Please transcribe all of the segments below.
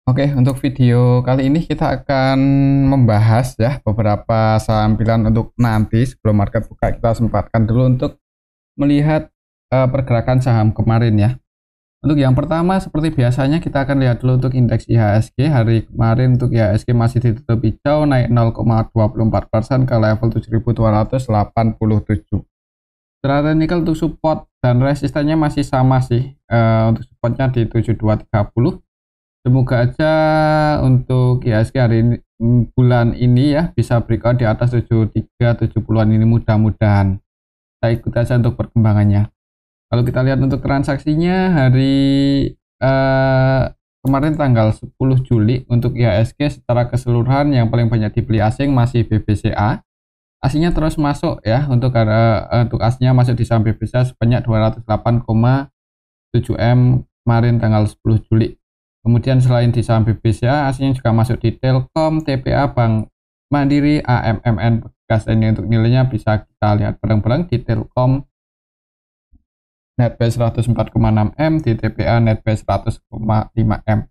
Oke, untuk video kali ini kita akan membahas ya beberapa saham pilihan untuk nanti sebelum market buka. Kita sempatkan dulu untuk melihat pergerakan saham kemarin ya. Untuk yang pertama seperti biasanya kita akan lihat dulu untuk indeks IHSG. Hari kemarin untuk IHSG masih ditutup hijau, naik 0,24% ke level 7.287. Secara teknikal untuk support dan resistannya masih sama sih. Untuk supportnya di 7230. Semoga aja untuk IHSG hari ini, bulan ini ya bisa breakout di atas 73-70-an ini mudah-mudahan. Kita ikuti aja untuk perkembangannya. Kalau kita lihat untuk transaksinya hari kemarin tanggal 10 Juli untuk IHSG secara keseluruhan yang paling banyak dibeli asing masih BBCA. Aslinya terus masuk ya untuk aslinya masuk di saham BBCA sebanyak 208,7 M kemarin tanggal 10 Juli. Kemudian selain di saham BBCA, aslinya juga masuk di Telkom, TPA, Bank Mandiri, AMMN, Pegas. Ini untuk nilainya bisa kita lihat bareng-bareng di Telkom net base 104,6 M, di TPA net base 100,5 M.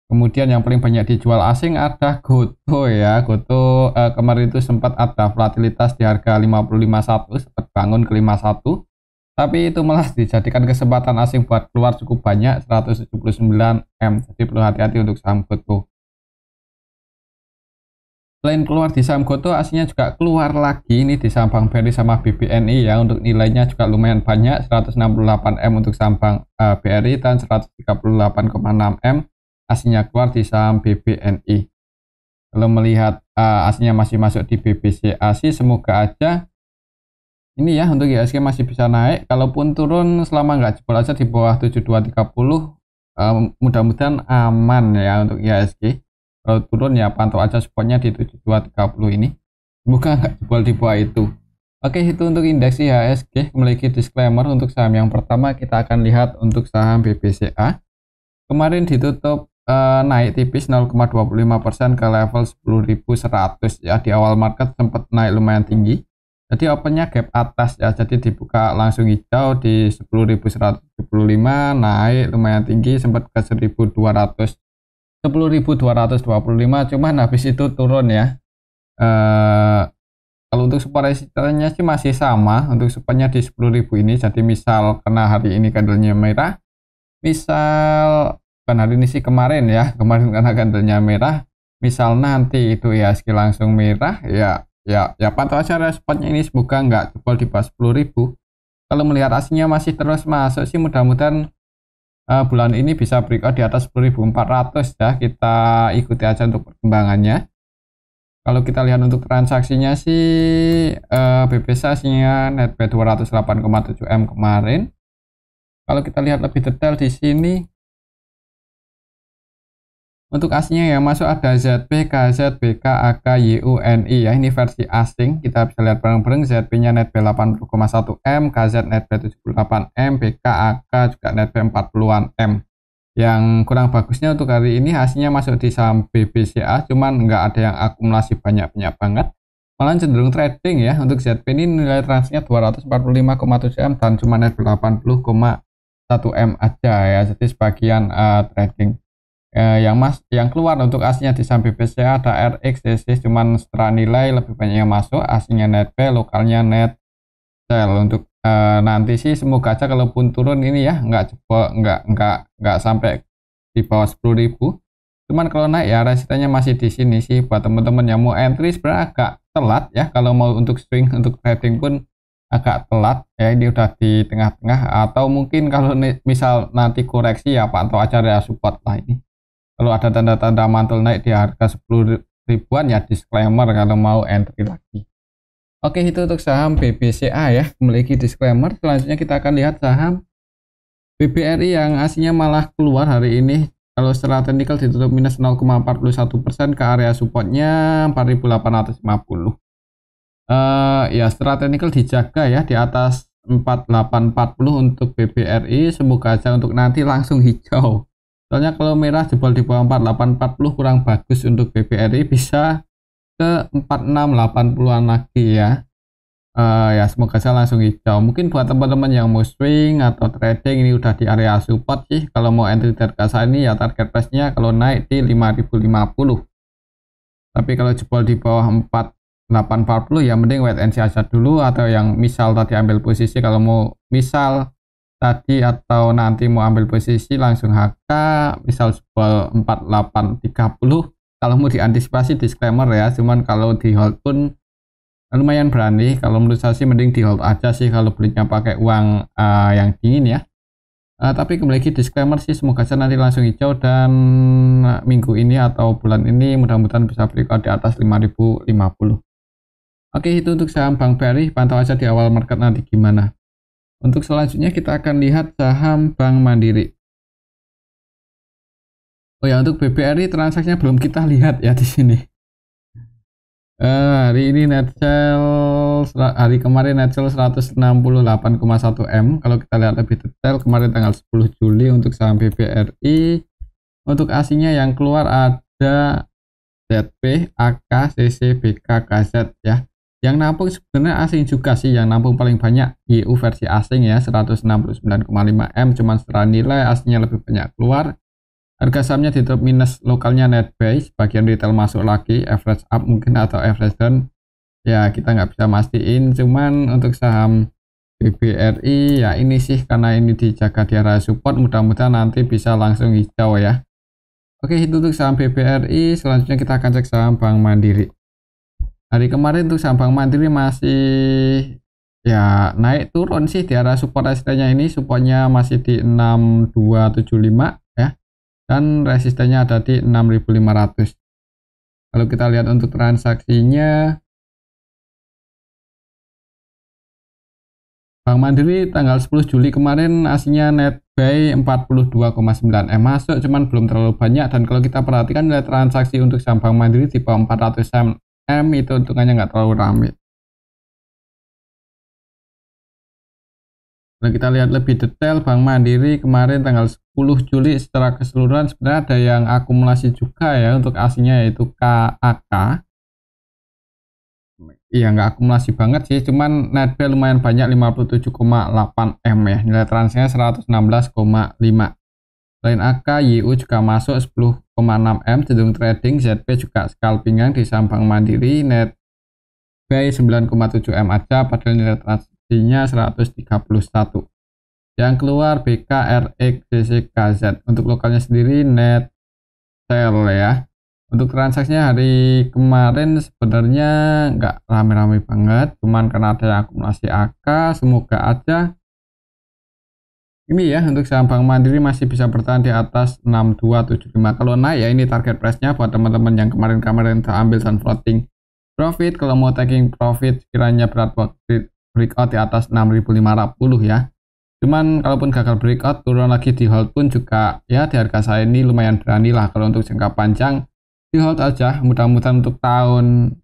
Kemudian yang paling banyak dijual asing ada Goto ya. Goto kemarin itu sempat ada volatilitas di harga 55.1, sempat bangun ke 51. Tapi itu malah dijadikan kesempatan asing buat keluar cukup banyak, 179 M. Jadi perlu hati-hati untuk saham Goto. Selain keluar di saham Goto, aslinya juga keluar lagi ini di saham Bank BRI sama BBNI ya. Untuk nilainya juga lumayan banyak, 168 M untuk saham Bank BRI dan 138,6 M aslinya keluar di saham BBNI. Kalau melihat aslinya masih masuk di BBCA sih, semoga aja ini ya untuk IHSG masih bisa naik. Kalaupun turun selama nggak jebol aja di bawah 7230, mudah-mudahan aman ya untuk IHSG. Kalau turun ya pantau aja supportnya di 7230 ini. Semoga nggak jebol di bawah itu. Oke, itu untuk indeks IHSG. Memiliki disclaimer untuk saham yang pertama kita akan lihat untuk saham BBCA. Kemarin ditutup naik tipis 0,25% ke level 10.100 ya. Di awal market sempat naik lumayan tinggi. Jadi opennya gap atas ya, jadi dibuka langsung hijau di 10.175, naik lumayan tinggi sempat ke 10.225, cuman habis itu turun ya. Kalau untuk support resistannya sih masih sama, untuk supportnya di 10.000 ini. Jadi misal karena hari ini candlenya merah, misal kan hari ini sih kemarin ya, kemarin karena candlenya merah, misal nanti itu IHSG langsung merah ya pantau aja responnya ini, semoga nggak jebol di bawah 10.000. Kalau melihat aslinya masih terus masuk sih, mudah-mudahan bulan ini bisa breakout di atas 10.400 ya. Kita ikuti aja untuk perkembangannya. Kalau kita lihat untuk transaksinya sih BBCA aslinya net B 208,7 M kemarin. Kalau kita lihat lebih detail di sini, untuk aslinya yang masuk ada ZP, KZ, BK, AK, YUNI ya. Ini versi asing. Kita bisa lihat bareng-bareng. ZP-nya net B 80,1 M, KZ net B 78 M, BK, AK juga net B 40-an M. Yang kurang bagusnya untuk hari ini hasilnya masuk di saham BBCA, cuman nggak ada yang akumulasi banyak-banyak banget. Malah cenderung trading ya. Untuk ZP ini nilai transaksinya 245,7 M dan cuma net 80,1 M aja ya. Jadi sebagian trading. Yang keluar untuk aslinya di saham BBCA ada RX, DC, cuman setelah nilai lebih banyak yang masuk, aslinya net B, lokalnya net sell. Untuk nanti sih semoga aja kalaupun turun ini ya nggak sampai di bawah 10.000. Cuman kalau naik ya resistennya masih di sini sih. Buat teman-teman yang mau entry sebenarnya agak telat ya, kalau mau untuk swing untuk trading pun agak telat ya. Ini udah di tengah-tengah, atau mungkin kalau misal nanti koreksi ya pantau aja area support lah ini. Kalau ada tanda-tanda mantul naik di harga 10 ribuan ya disclaimer kalau mau entry lagi. Oke, itu untuk saham BBCA ya, memiliki disclaimer. Selanjutnya kita akan lihat saham BBRI yang aslinya malah keluar hari ini. Kalau secara teknikal ditutup minus 0,41% ke area supportnya 4.850. Ya secara teknikal dijaga ya di atas 4840 untuk BBRI. Semoga aja untuk nanti langsung hijau. Soalnya kalau merah jebol di bawah 4840 kurang bagus untuk BBRI, bisa ke 4680-an lagi ya. Ya semoga saja langsung hijau. Mungkin buat teman-teman yang mau swing atau trading ini udah di area support sih. Kalau mau entry trade ke ini ya target price-nya kalau naik di 5050. Tapi kalau jebol di bawah 4840 ya mending wait and see aja dulu, atau yang misal tadi ambil posisi, kalau mau misal tadi atau nanti mau ambil posisi langsung HK misal jebol 4830. Kalau mau diantisipasi disclaimer ya, cuman kalau di hold pun lumayan berani. Kalau menurut saya sih mending di hold aja sih kalau belinya pakai uang yang dingin ya. Tapi kembali lagi disclaimer sih, semoga saja nanti langsung hijau dan minggu ini atau bulan ini mudah-mudahan bisa breakout di atas 5050. Oke, itu untuk saham Bank BRI. Pantau aja di awal market nanti gimana. Untuk selanjutnya kita akan lihat saham Bank Mandiri. Oh ya, untuk BBRI transaksinya belum kita lihat ya di sini. Hari ini net sell, hari kemarin net sell 168,1 M. Kalau kita lihat lebih detail kemarin tanggal 10 Juli untuk saham BBRI. Untuk asingnya yang keluar ada ZP, AK, CC, BK, KZ ya. Yang nampung sebenarnya asing juga sih, yang nampung paling banyak YU versi asing ya 169,5 M, cuman secara nilai asingnya lebih banyak keluar. Harga sahamnya di drop minus, lokalnya net buy, bagian retail masuk lagi, average up mungkin atau average down. Ya kita nggak bisa mastiin, cuman untuk saham BBRI ya ini sih karena ini dijaga di area support, mudah-mudahan nanti bisa langsung hijau ya. Oke, itu untuk saham BBRI. Selanjutnya kita akan cek saham Bank Mandiri. Hari kemarin untuk saham Bank Mandiri masih ya naik turun sih di area support resistennya ini, supportnya masih di 6275 ya. Dan resistennya ada di 6500. Kalau kita lihat untuk transaksinya, Bank Mandiri tanggal 10 Juli kemarin aslinya net buy 42,9 M masuk, cuman belum terlalu banyak. Dan kalau kita perhatikan nilai transaksi untuk saham Bank Mandiri di bawah 400 M itu untungannya nggak terlalu ramai. Kalau kita lihat lebih detail Bank Mandiri kemarin tanggal 10 Juli secara keseluruhan sebenarnya ada yang akumulasi juga ya untuk aslinya, yaitu KAK. Iya nggak akumulasi banget sih, cuman net buy lumayan banyak 57,8 M ya, nilai transaksinya 116,5. Selain AK, YU juga masuk 10,6 M, cenderung trading. ZP juga scalpingan di saham Bank Mandiri, net buy 9,7 M aja padahal nilai transaksinya 131. Yang keluar BK, RX, CC, KZ. Untuk lokalnya sendiri net sell ya. Untuk transaksinya hari kemarin sebenarnya nggak rame-rame banget, cuman karena ada yang akumulasi AK, semoga aja ini ya untuk saham Bank Mandiri masih bisa bertahan di atas 6275. Kalau naik ya ini target price-nya buat teman-teman yang kemarin-kemarin terambil dan floating profit. Kalau mau taking profit sekiranya berat breakout di atas 6550 ya. Cuman kalaupun gagal breakout turun lagi di hold pun juga ya di harga saya ini lumayan berani lah. Kalau untuk jangka panjang di hold aja, mudah-mudahan untuk tahun,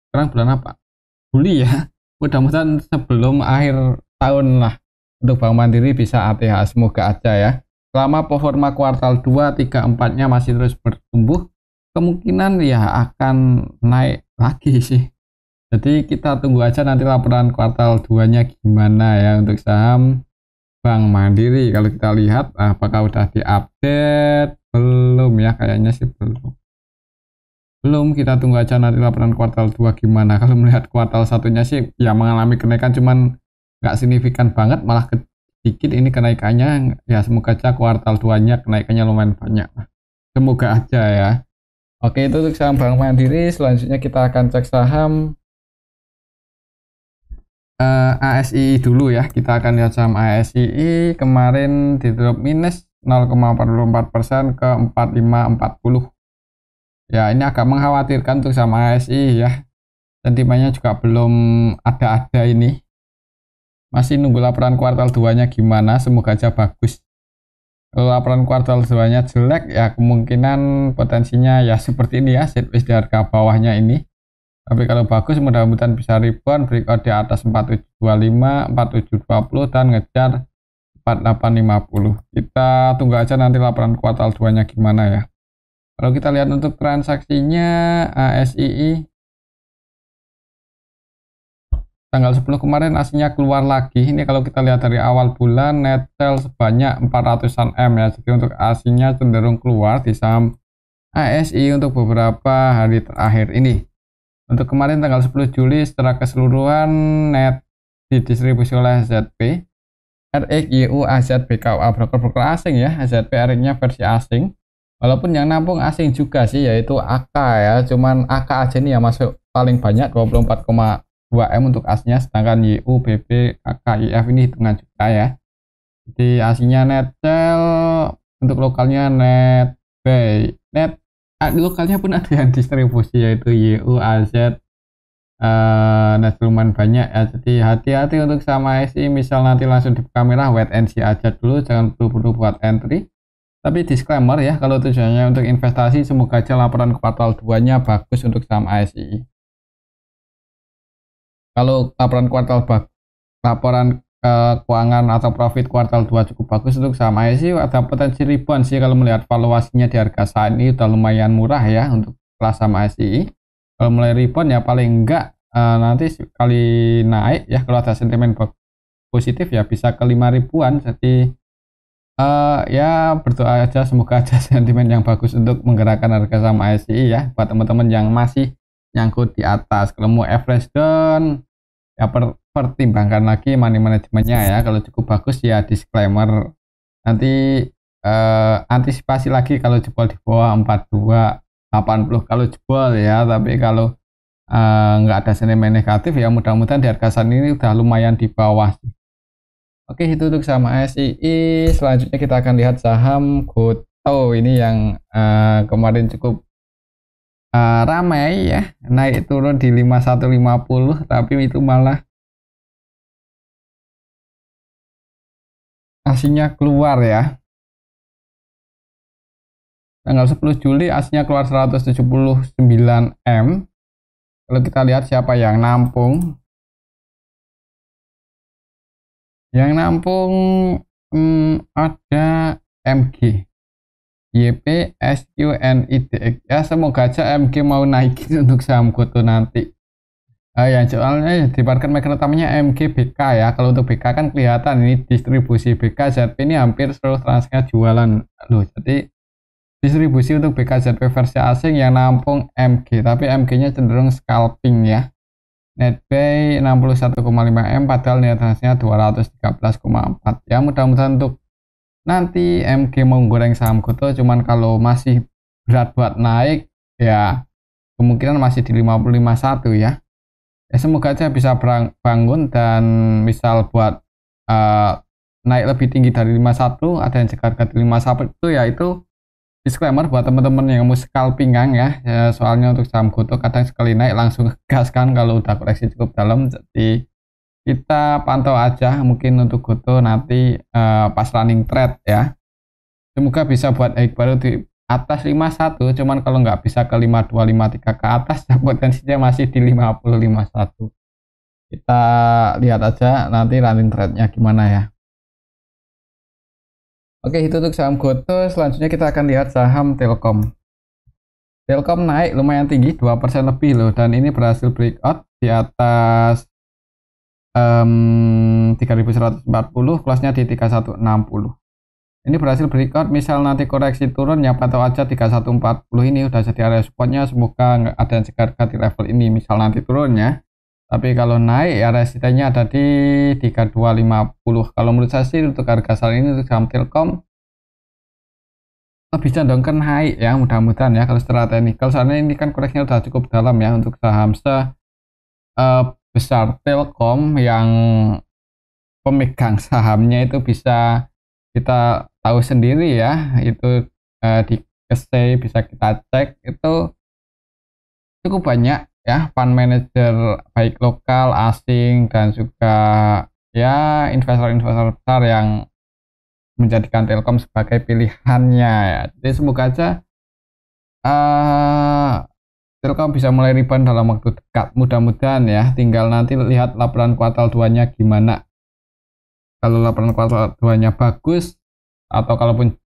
sekarang bulan apa? Juli ya, mudah-mudahan sebelum akhir tahun lah untuk Bank Mandiri bisa ATH, semoga aja ya. Selama performa kuartal 2, 3, 4 nya masih terus bertumbuh, kemungkinan ya akan naik lagi sih. Jadi kita tunggu aja nanti laporan kuartal 2 nya gimana ya untuk saham Bank Mandiri. Kalau kita lihat apakah udah diupdate belum ya, kayaknya sih belum. Kita tunggu aja nanti laporan kuartal 2 gimana. Kalau melihat kuartal satunya sih ya mengalami kenaikan, cuman nggak signifikan banget, malah sedikit ini kenaikannya ya. Semoga aja kuartal 2 nya kenaikannya lumayan banyak, semoga aja ya. Oke, itu untuk saham Bank Mandiri. Selanjutnya kita akan cek saham ASI dulu ya. Kita akan lihat saham ASI kemarin di drop minus 0,44% ke 4540 ya. Ini agak mengkhawatirkan untuk saham ASI ya, sentimennya juga belum ada ini, masih nunggu laporan kuartal 2 nya gimana. Semoga aja bagus. Kalau laporan kuartal 2 nya jelek ya kemungkinan potensinya ya seperti ini ya, sideways di harga bawahnya ini. Tapi kalau bagus mudah-mudahan bisa rebound breakout di atas 4725, 4720 dan ngejar 4850. Kita tunggu aja nanti laporan kuartal 2 nya gimana ya. Kalau kita lihat untuk transaksinya ASII tanggal 10 kemarin aslinya keluar lagi. Ini kalau kita lihat dari awal bulan net sell sebanyak 400-an M ya. Jadi untuk aslinya cenderung keluar di saham ASI untuk beberapa hari terakhir ini. Untuk kemarin tanggal 10 Juli secara keseluruhan net didistribusi oleh ZP, RX, YU, AZ, BKUA, broker-broker asing ya. ZP RX-nya versi asing. Walaupun yang nampung asing juga sih, yaitu AK ya. Cuman AK aja nih yang masuk paling banyak 24,2 M untuk asnya, sedangkan YU, BB, KK, IF ini hitungan juga ya. Jadi aslinya net sell, untuk lokalnya net buy, net lokalnya pun ada yang distribusi yaitu YU, AZ, net lumayan banyak ya. Jadi hati-hati untuk sama ASI, misal nanti langsung di kamera wait and see aja dulu, jangan perlu buat entry. Tapi disclaimer ya, kalau tujuannya untuk investasi, semoga aja laporan kuartal 2-nya bagus untuk saham ASI. Kalau laporan keuangan atau profit kuartal 2 cukup bagus untuk saham ASI, ada potensi rebound sih kalau melihat valuasinya di harga saat ini udah lumayan murah ya untuk kelas saham ASI. Kalau mulai rebound ya paling enggak nanti sekali naik ya, kalau ada sentimen positif ya bisa ke 5 ribuan. Jadi ya berdoa aja semoga aja sentimen yang bagus untuk menggerakkan harga saham ASI ya buat teman-teman yang masih nyangkut di atas. Kalau mau average down ya pertimbangkan lagi money manajemennya ya. Kalau cukup bagus ya disclaimer, nanti antisipasi lagi kalau jebol di bawah 4280 kalau jebol ya. Tapi kalau nggak ada sentimen negatif ya mudah-mudahan di harga saat ini udah lumayan di bawah. Oke, itu untuk saham ASI. Selanjutnya kita akan lihat saham GoTo ini yang kemarin cukup ramai ya, naik turun di 5150, tapi itu malah aslinya keluar ya. Tanggal 10 Juli aslinya keluar 179 M. Kalau kita lihat siapa yang nampung. Yang nampung ada MG, YP, SQ, NIDX ya. Semoga aja MG mau naikin untuk saham GoTo nanti. Yang soalnya di market maker utamanya MG, BK ya. Kalau untuk BK kan kelihatan ini distribusi BK ZP ini hampir seluruh transnya jualan loh. Jadi distribusi untuk BK ZP versi asing yang nampung MG, tapi MG-nya cenderung scalping ya. Net buy 61,5 M padahal net transnya 213,4 ya. Mudah-mudahan untuk nanti MG mau goreng saham GoTo, cuman kalau masih berat buat naik ya kemungkinan masih di 55,1 ya. Semoga aja bisa bangun dan misal buat naik lebih tinggi dari 51, ada yang cegat ke 51 itu ya. Itu disclaimer buat teman-teman yang mau scalpingan ya. Soalnya untuk saham GoTo kadang sekali naik langsung gas kan kalau udah koreksi cukup dalam. Jadi kita pantau aja mungkin untuk GoTo nanti pas running trade ya. Semoga bisa buat naik baru di atas 51, cuman kalau nggak bisa ke 52, 53 ke atas ya potensinya masih di 50, 51. Kita lihat aja nanti running trade-nya gimana ya. Oke, itu untuk saham GoTo. Selanjutnya kita akan lihat saham Telkom. Telkom naik lumayan tinggi, 2% lebih loh, dan ini berhasil breakout di atas 3140, kelasnya di 3160. Ini berhasil breakout, misal nanti koreksi turun ya pantau aja 3140 ini udah jadi area supportnya. Semoga nggak ada yang segar di level ini misal nanti turunnya. Tapi kalau naik ya resistennya ada di 3250. Kalau menurut saya sih untuk harga saat ini untuk saham Telkom lebih cenderung ke naik ya, mudah-mudahan ya. Kalau secara teknikal soalnya ini kan koreksinya udah cukup dalam ya untuk saham besar Telkom yang pemegang sahamnya itu bisa kita tahu sendiri ya, itu di KSE bisa kita cek itu cukup banyak ya fund manager baik lokal, asing, dan juga ya investor-investor besar yang menjadikan Telkom sebagai pilihannya ya. Jadi semoga aja Telkom bisa mulai rebound dalam waktu dekat, mudah-mudahan ya. Tinggal nanti lihat laporan kuartal 2-nya gimana. Kalau laporan kuartal 2-nya bagus atau kalaupun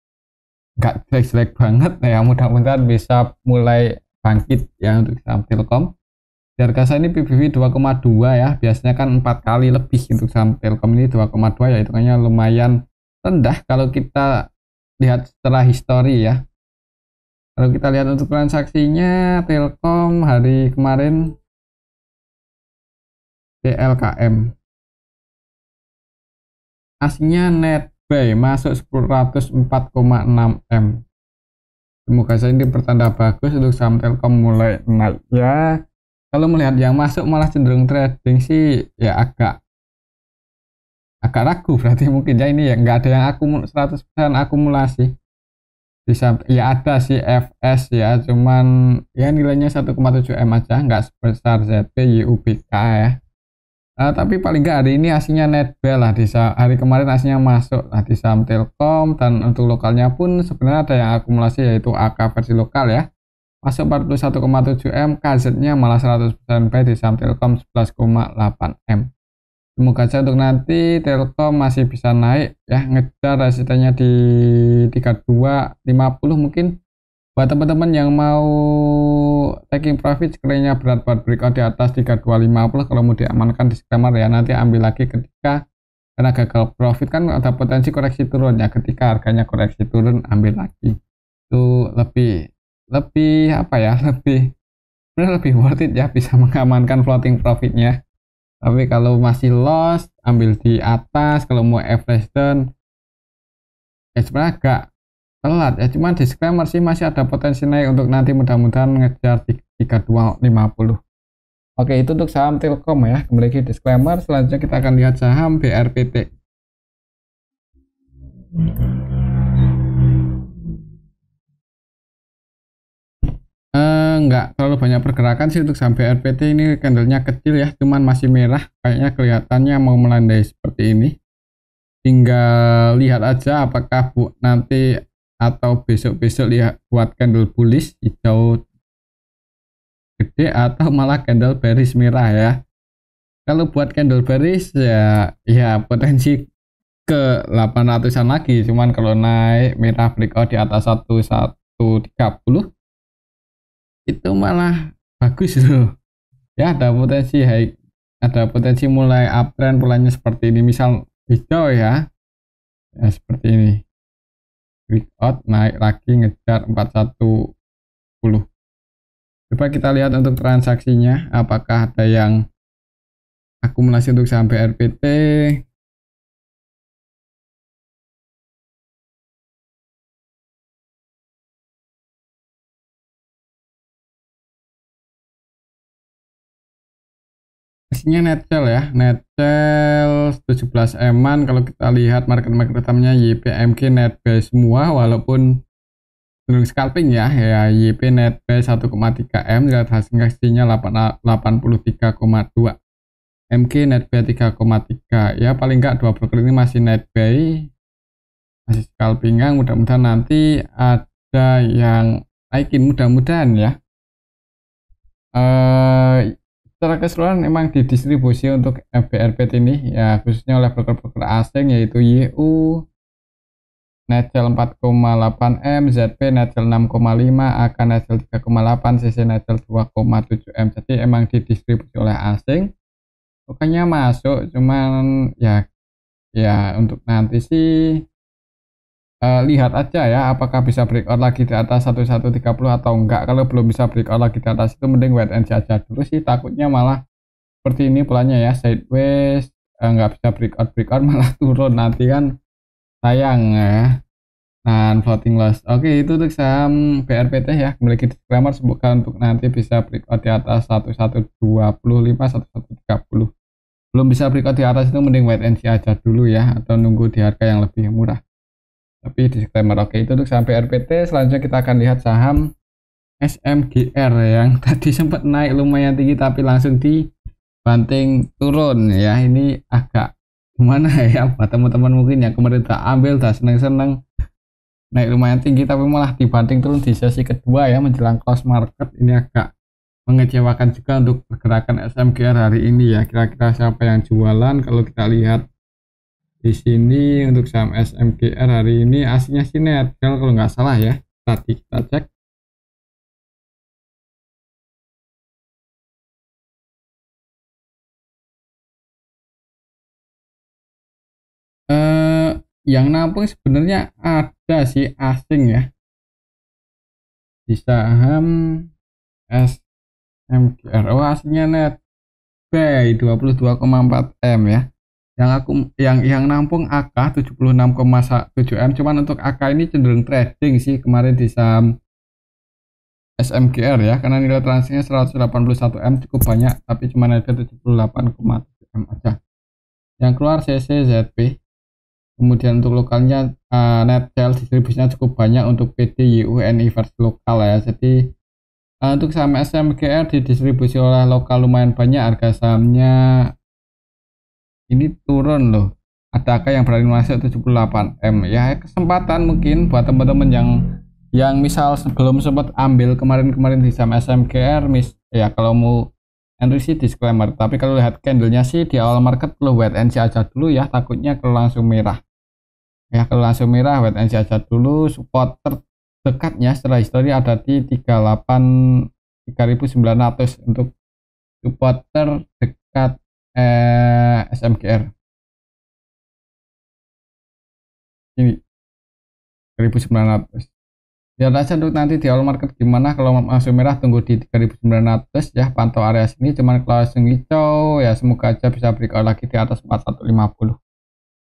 nggak jelek-jelek banget ya, mudah-mudahan bisa mulai bangkit ya untuk saham Telkom. Di harga saya ini PBB 2,2 ya, biasanya kan 4 kali lebih untuk saham Telkom ini 2,2 ya, hitungannya lumayan rendah kalau kita lihat setelah histori ya. Kalau kita lihat untuk transaksinya Telkom hari kemarin TLKM aslinya netbuy masuk 104,6 M. Semoga saja ini pertanda bagus untuk saham Telkom mulai naik ya. Kalau melihat yang masuk malah cenderung trading sih ya agak ragu, berarti mungkin ya ini ya nggak ada yang 100% akumulasi. Bisa ya ada sih FS ya, cuman ya nilainya 1,7 M aja, nggak sebesar ZP YUBK ya. Tapi paling nggak hari ini aslinya netbuy lah, di hari kemarin aslinya masuk lah di saham Telkom, dan untuk lokalnya pun sebenarnya ada yang akumulasi yaitu AK versi lokal ya, masuk 41,7 M, KZ-nya malah 100% buy di saham Telkom 11,8 M. Semoga saja untuk nanti Telkom masih bisa naik ya, ngejar resistennya di 3250 mungkin. Buat teman-teman yang mau taking profit sekiranya berat buat breakout di atas 3250, kalau mau diamankan disclaimer ya, nanti ambil lagi ketika karena gagal profit kan ada potensi koreksi turun ya, ketika harganya koreksi turun ambil lagi. Itu lebih apa ya, lebih worth it ya, bisa mengamankan floating profitnya. Tapi kalau masih loss ambil di atas, kalau mau average down ya sebenarnya agak telat ya, cuman disclaimer sih masih ada potensi naik untuk nanti, mudah-mudahan ngejar 3250. Oke, itu untuk saham Telkom ya. Kembali lagi disclaimer, selanjutnya kita akan lihat saham BRPT. Nggak terlalu banyak pergerakan sih untuk saham BRPT ini, candlenya kecil ya, cuman masih merah, kayaknya kelihatannya mau melandai seperti ini. Tinggal lihat aja apakah nanti atau besok-besok lihat buat candle bullish hijau gede atau malah candle bearish merah ya. Kalau buat candle bearish ya potensi ke 800-an lagi, cuman kalau naik merah breakout di atas 1130 itu malah bagus loh ya, ada potensi high, ada potensi mulai uptrend polanya seperti ini, misal hijau ya seperti ini, breakout naik lagi ngejar 4110. Coba kita lihat untuk transaksinya apakah ada yang akumulasi untuk saham BRPT. Aslinya netcel ya, netcel 17 eman. Kalau kita lihat market utamanya YPMG netbuy semua, walaupun cenderung scalping ya YP netbuy 1,3 M, lihat hasilnya 83,2, MG netbuy 3,3 ya, paling enggak dua broker ini masih netbuy, masih scalpingan. Mudah-mudahan nanti ada yang naikin, mudah-mudahan ya. Secara keseluruhan memang didistribusi untuk BRPT ini ya, khususnya oleh broker-broker asing yaitu YU netcel 4,8 M, ZP netcel 6,5, AK netcel 3,8, CC netcel 2,7 M. Jadi emang didistribusi oleh asing, pokoknya masuk, cuman ya untuk nanti sih lihat aja ya apakah bisa breakout lagi di atas 1130 atau enggak. Kalau belum bisa breakout lagi di atas itu mending wait and see aja dulu sih, takutnya malah seperti ini polanya ya, sideways, nggak bisa breakout malah turun, nanti kan sayang ya, nah floating loss. Oke, itu untuk saham BRPT ya, memiliki disclaimer, semoga untuk nanti bisa breakout di atas 1125 1130. Belum bisa breakout di atas itu mending wait and see aja dulu ya, atau nunggu di harga yang lebih murah. Tapi disclaimer. Oke, itu untuk saham BRPT. Selanjutnya kita akan lihat saham SMGR yang tadi sempat naik lumayan tinggi tapi langsung dibanting turun ya. Ini agak gimana ya buat teman-teman mungkin yang kemarin tak ambil, tak seneng-seneng naik lumayan tinggi tapi malah dibanting turun di sesi kedua ya menjelang close market. Ini agak mengecewakan juga untuk pergerakan SMGR hari ini ya. Kira-kira siapa yang jualan? Kalau kita lihat di sini untuk saham SMGR hari ini aslinya sih netcel kalau nggak salah ya, tadi kita cek Yang nampung sebenarnya ada sih asing ya di saham SMGR. Oh, aslinya NetBay 22,4 M ya. Yang nampung AK 76,7 M. Cuman untuk AK ini cenderung trading sih kemarin di saham SMGR ya, karena nilai transaksinya 181 M cukup banyak, tapi cuma ada 78,7 M aja. Yang keluar CCZP. Kemudian untuk lokalnya Netcel distribusinya cukup banyak untuk PD YUNI versi lokal ya. Jadi untuk saham SMGR didistribusi oleh lokal lumayan banyak, harga sahamnya ini turun loh. Ada yang berani masuk 78 M ya, kesempatan mungkin buat teman-teman yang misal belum sempat ambil kemarin-kemarin di saham SMGR ya, kalau mau entry sih disclaimer, tapi kalau lihat candlenya sih di awal market perlu wait and see aja dulu ya, takutnya kalau langsung merah ya. Kalau langsung merah wait and see aja dulu. Support terdekatnya setelah histori ada di 3900 untuk support terdekat SMGR ini 1900. Lihat aja untuk nanti di awal market gimana. Kalau langsung merah tunggu di 3900 ya, pantau area sini. Cuman kalau langsung hijau ya semoga aja bisa breakout lagi di atas 4150.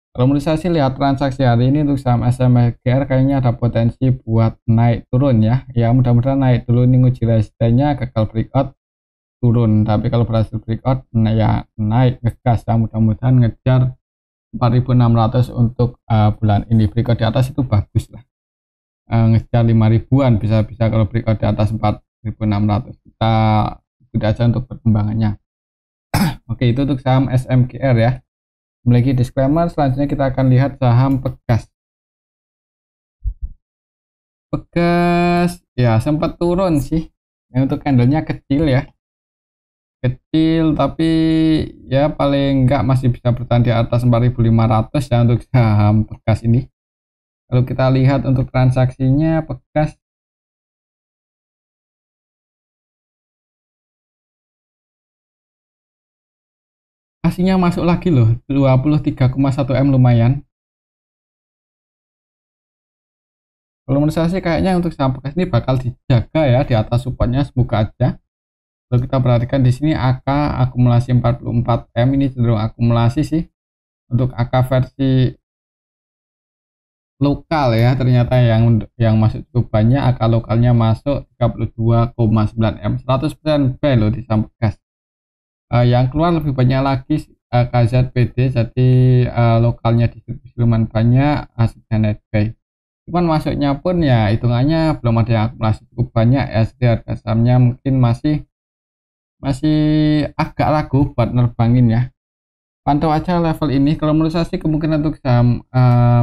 Kalau menurut saya sih lihat transaksi hari ini untuk saham SMGR kayaknya ada potensi buat naik turun ya. Ya mudah-mudahan naik dulu, ini nguji resistennya, gagal breakout turun. Tapi kalau berhasil breakout ya naik ngegas ya, mudah-mudahan ngejar 4600 untuk bulan ini. Breakout di atas itu bagus lah. Ngejar 5000-an bisa kalau breakout di atas 4600. Kita ikuti aja untuk perkembangannya. Oke, itu untuk saham SMGR ya. Memiliki disclaimer. Selanjutnya kita akan lihat saham Pegas. Pegas ya sempat turun sih. Untuk candlenya kecil ya. Kecil tapi ya paling enggak masih bisa bertahan di atas 4500 ya untuk saham Pegas ini. Kalau kita lihat untuk transaksinya Pegas aslinya masuk lagi loh, 23,1 M lumayan. Kalau menurut saya sih kayaknya untuk saham Pegas ini bakal dijaga ya di atas supportnya, semoga aja. Kalau kita perhatikan di sini AK akumulasi 44 M, ini cenderung akumulasi sih. Untuk AK versi lokal ya, ternyata yang masuk cukup banyak. AK lokalnya masuk 32,9 M, 100% buy loh di saham Pegas. Yang keluar lebih banyak lagi KZPD, jadi lokalnya distribusi lumayan banyak, hasilnya netbuy. Cuman masuknya pun ya hitungannya belum ada yang akumulasi cukup banyak ya, jadi harga sahamnya mungkin masih agak ragu buat nerbangin ya. Pantau aja level ini. Kalau menurut saya sih kemungkinan untuk saham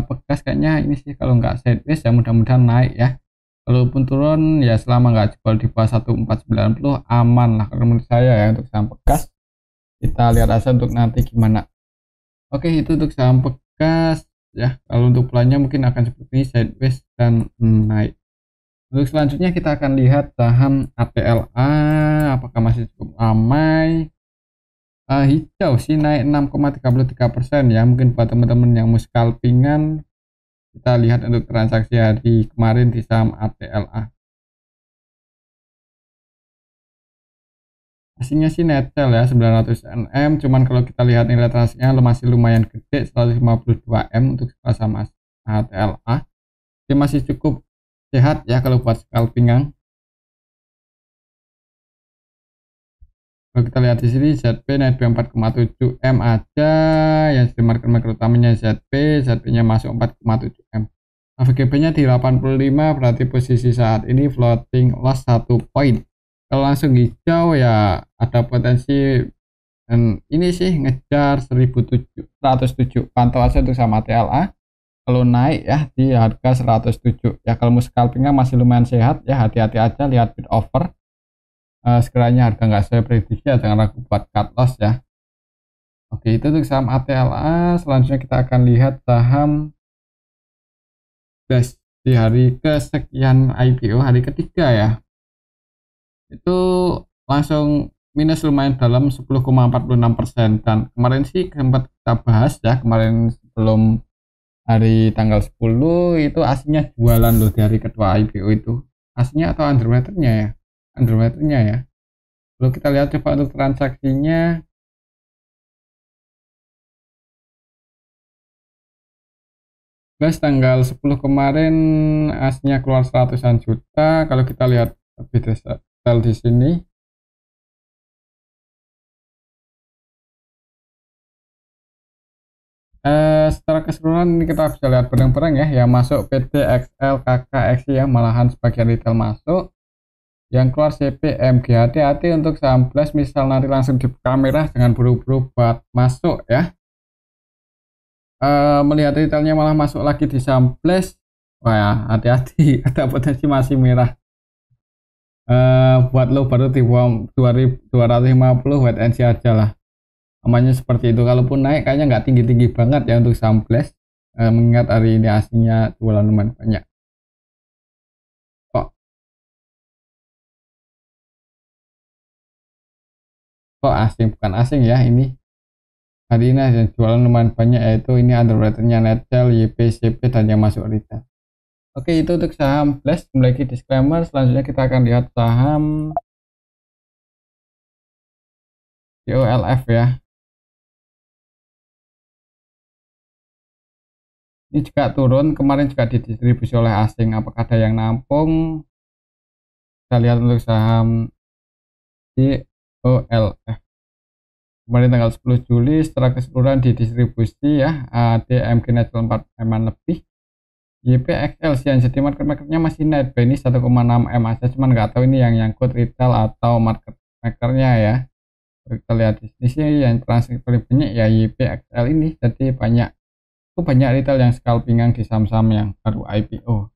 Pegas kayaknya ini sih kalau nggak sideways ya mudah-mudahan naik ya. Kalaupun turun ya selama nggak jebol di bawah 1490 aman lah kalau menurut saya ya untuk saham Pegas. Kita lihat aja untuk nanti gimana. Oke, itu untuk saham Pegas ya. Kalau untuk pelannya mungkin akan seperti ini, sideways dan naik. Untuk selanjutnya kita akan lihat saham ATLA, apakah masih cukup ramai. Hijau sih naik 6,33% ya. Mungkin buat teman-teman yang mau scalpingan, kita lihat untuk transaksi hari kemarin di saham ATLA. Aslinya sih Netcel ya 900 M, cuman kalau kita lihat nilai transaksinya masih lumayan gede, 152 M untuk saham ATLA. Ini masih cukup sehat ya kalau buat scalpingan. Kalau kita lihat di sini ZP naik 4,7 M aja, yang di market utamanya ZP-nya masuk 4,7 M. VGB-nya di 85, berarti posisi saat ini floating loss 1 poin. Kalau langsung hijau ya ada potensi, dan ini sih ngejar 107. Pantau aja untuk sama TLA. Kalau naik ya di harga 107 ya, kalau mau scalpingnya masih lumayan sehat ya, hati-hati aja lihat bid offer. Sekiranya harga nggak saya prediksi ya jangan ragu buat cut loss ya. Oke, itu untuk saham ATLA. Selanjutnya kita akan lihat saham BES di hari kesekian IPO, hari ketiga ya. Itu langsung minus lumayan dalam 10,46%, dan kemarin sih sempat kita bahas ya kemarin sebelum hari tanggal 10 itu aslinya jualan loh di hari kedua IPO itu. Aslinya atau underwaternya ya? Underwaternya ya. Lalu kita lihat coba untuk transaksinya. Plus tanggal 10 kemarin aslinya keluar 100-an juta. Kalau kita lihat lebih detail di sini, secara keseluruhan ini kita bisa lihat bareng-bareng ya, yang masuk PT, XL, KK, XI ya, malahan sebagian retail masuk. Yang keluar CP, MG. Hati-hati untuk saham Blast, misal nanti langsung dibuka merah, jangan buru-buru buat masuk ya. Melihat retailnya malah masuk lagi di saham Blast, wah ya, hati-hati, ada potensi masih merah. Buat lo baru di bawah 2250 wait and see aja lah, namanya seperti itu. Kalaupun naik kayaknya nggak tinggi-tinggi banget ya untuk saham Blast, mengingat hari ini aslinya jualan lumayan banyak. Kok asing, bukan asing ya, ini hari ini yang jualan lumayan banyak, yaitu ini underwriternya Netcel, YPCP, dan yang masuk retail. Oke, itu untuk saham Blast. Lagi disclaimer, selanjutnya kita akan lihat saham GOLF ya. Ini juga turun, kemarin juga didistribusi oleh asing. Apakah ada yang nampung? Kita lihat untuk saham GOLF. Kemarin tanggal 10 Juli setelah keseluruhan didistribusi ya, ADMG Netcel 4 M lebih. YPXL sih, jadi market makernya masih net, ini 1,6 M aja, cuman nggak tahu ini yang nyangkut retail atau market makernya ya. Kita lihat di sini sih yang transaksi paling banyak ya YPXL ini, jadi banyak retail yang scalpingan di saham-saham yang baru IPO.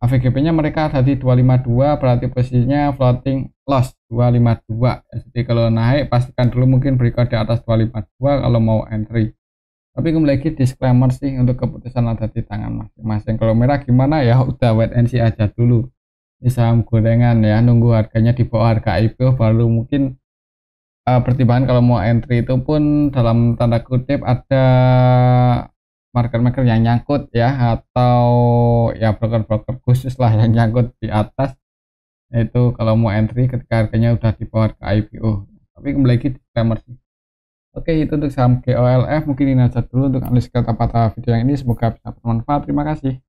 AVGP-nya mereka ada di 252, berarti posisinya floating loss 252. Jadi kalau naik pastikan dulu mungkin berikut di atas 252 kalau mau entry. Tapi kembali lagi disclaimer sih, untuk keputusan ada di tangan masing-masing. Kalau merah gimana ya, udah wait and see aja dulu. Ini saham gorengan ya, nunggu harganya di bawah harga IPO baru mungkin pertimbangan kalau mau entry. Itu pun dalam tanda kutip ada market maker yang nyangkut ya, atau ya broker-broker khusus lah yang nyangkut di atas, itu kalau mau entry ketika harganya udah di bawah harga IPO. Tapi kembali lagi disclaimer sih. Oke, itu untuk saham GOLF. Mungkin ini aja dulu untuk analisa kata-kata video yang ini. Semoga bisa bermanfaat. Terima kasih.